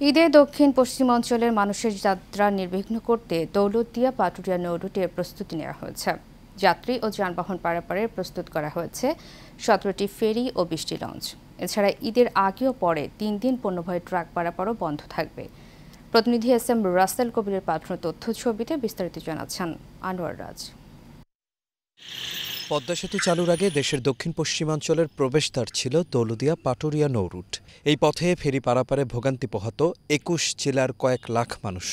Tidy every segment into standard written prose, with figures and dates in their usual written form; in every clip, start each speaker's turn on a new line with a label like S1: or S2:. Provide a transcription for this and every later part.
S1: ঈদে দক্ষিণ পশ্চিমাঞ্চলের মানুষের যাত্রা নির্বিঘ্ন করতে দৌলতদিয়া পাটুরিয়া নৌরুটের প্রস্তুতি নেওয়া হয়েছে। যাত্রী ও যানবাহন পারাপারের প্রস্তুত করা হয়েছে 17টি ফেরি ও 20টি লঞ্চ। এছাড়া ঈদের আগে ও পরে 3 দিন পণ্যবাহী ট্রাক পারাপারও বন্ধ থাকবে। প্রতিনিধি এস.এম. রাসেল কবিরের পাঠানো তথ্য ছবিতে বিস্তারিত জানাচ্ছেন আনোয়ার রাজ।
S2: পদ্মা সেতু চালুর আগে দেশের দক্ষিণ পশ্চিমাঞ্চলের প্রবেশদ্বার ছিল দৌলতদিয়া পাটুরিয়া নৌরুট। এই পথে ফেরি পারাপারে ভোগান্তি পোহাত 21 জেলার কয়েক লাখ মানুষ।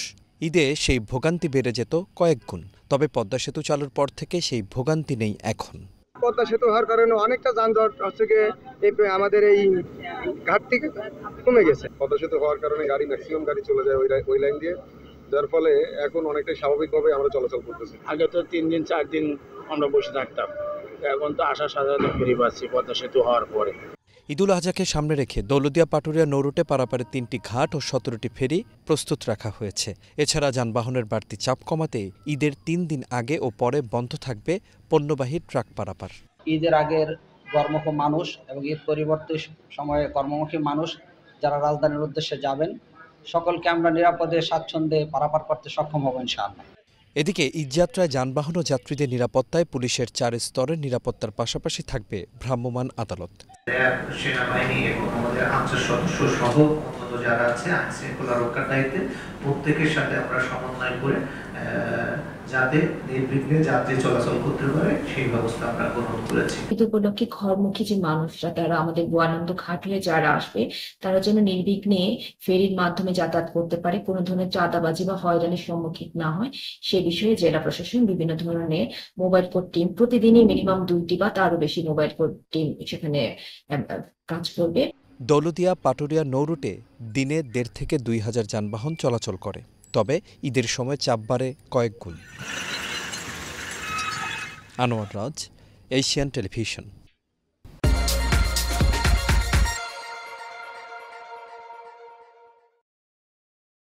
S2: ঈদে সেই ভোগান্তি বেড়ে যেত কয়েক গুণ। তবে পদ্মা সেতু চালুর পর থেকে সেই ভোগান্তি নেই এখন।
S3: পদ্মা সেতু হওয়ার কারণে অনেকটা যানজট আমাদের এই ঘাট থেকে কমে গেছে।
S4: পদ্মা সেতু হওয়ার কারণে ম্যাক্সিমাম গাড়ি চলে যায় ওই লাইন দিয়ে, যার ফলে এখন অনেকটাই স্বাভাবিকভাবে আমরা চলাচল করতেছি।
S5: আগে তো 3 দিন 4 দিন আমরা বসে থাকতাম, এখন তো আশা সাধারণত ফিরে পাচ্ছি পদ্মা সেতু হওয়ার পরে।
S2: ঈদুল আজহাকে সামনে রেখে দৌলতদিয়া পাটুরিয়া নৌরুটে পারাপারে 3টি ঘাট ও 17টি ফেরি প্রস্তুত রাখা হয়েছে। এছাড়া যানবাহনের বাড়তি চাপ কমাতে ঈদের 3 দিন আগে ও পরে বন্ধ থাকবে পণ্যবাহী ট্রাক পারাপার।
S6: ঈদের আগের কর্মক্ষম মানুষ এবং ঈদ পরবর্তী সময়ে কর্মমুখী মানুষ যারা রাজধানীর উদ্দেশ্যে যাবেন, সকলকে আমরা নিরাপদে স্বাচ্ছন্দ্যে পারাপার করতে সক্ষম হব ইনশাআল্লাহ।
S2: এদিকে ঈদযাত্রায় যানবাহন ও যাত্রীদের নিরাপত্তায় পুলিশের 4 স্তরের নিরাপত্তার পাশাপাশি থাকবে ভ্রাম্যমাণ আদালত।
S7: সেনাবাহিনী এবং আমাদের আনসার সদস্য সহ অন্যান্য যারা আছে আইন শৃঙ্খলা রক্ষার দায়িত্বে প্রত্যেকের সাথে আমরা সমন্বয় করে যাতে নির্বিঘ্নে যাত্রী চলাচল করতে পারে সেই ব্যবস্থা আমরা গ্রহণ করেছি।
S8: ঈদ উপলক্ষে ঘরমুখী যে মানুষরা তারা আমাদের গোয়ানন্দ ঘাট হয়ে যারা আসবে তারা যেন নির্বিঘ্নে ফেরির মাধ্যমে যাতায়াত করতে পারে, কোনো ধরনের চাঁদাবাজি বা হয়রানির সম্মুখীন না হয় সে বিষয়ে জেলা প্রশাসন বিভিন্ন ধরনের মোবাইল কোর্ট টিম প্রতিদিনই মিনিমাম 2টি বা তারও বেশি মোবাইল কোর্ট টিম সেখানে কাজ করবে।
S2: দৌলতদিয়া পাটুরিয়া নৌরুটে দিনে 1.5 থেকে 2,000 যানবাহন চলাচল করে। তবে ঈদের সময় চাপ বাড়ে কয়েক গুণ। আনোয়ার রাজ, এশিয়ান টেলিভিশন।